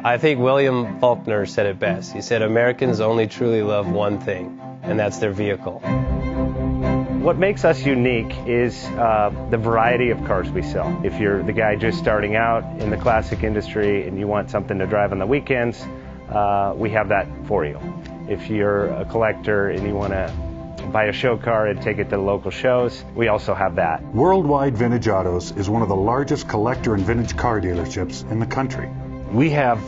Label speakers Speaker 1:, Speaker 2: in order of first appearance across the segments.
Speaker 1: I think William Faulkner said it best. He said, Americans only truly love one thing, and that's their vehicle.
Speaker 2: What makes us unique is the variety of cars we sell. If you're the guy just starting out in the classic industry and you want something to drive on the weekends, we have that for you. If you're a collector and you want to buy a show car and take it to the local shows, we also have that.
Speaker 3: Worldwide Vintage Autos is one of the largest collector and vintage car dealerships in the country. We have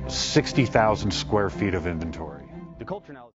Speaker 3: 60,000 square feet of inventory.
Speaker 2: The culture now.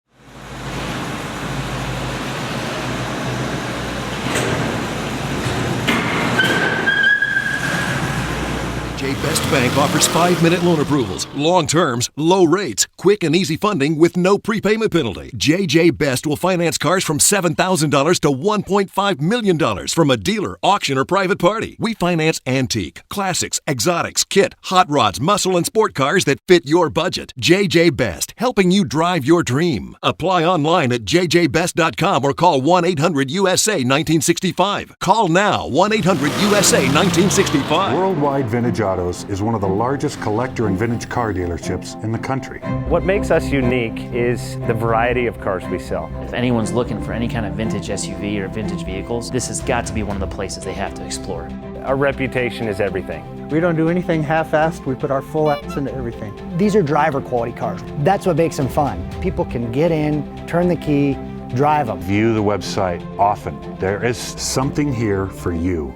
Speaker 4: JJ Best Bank offers 5-minute loan approvals, long terms, low rates, quick and easy funding with no prepayment penalty. JJ Best will finance cars from $7,000 to $1.5 million from a dealer, auction, or private party. We finance antique, classics, exotics, kit, hot rods, muscle, and sport cars that fit your budget. JJ Best, helping you drive your dream. Apply online at jjbest.com or call 1-800-USA-1965. Call now, 1-800-USA-1965.
Speaker 3: Worldwide Vintage Autos is one of the largest collector and vintage car dealerships in the country.
Speaker 2: What makes us unique is the variety of cars we sell.
Speaker 5: If anyone's looking for any kind of vintage SUV or vintage vehicles, this has got to be one of the places they have to explore.
Speaker 2: Our reputation is everything.
Speaker 6: We don't do anything half-assed. We put our full ass into everything.
Speaker 7: These are driver quality cars. That's what makes them fun. People can get in, turn the key, drive them.
Speaker 3: View the website often. There is something here for you.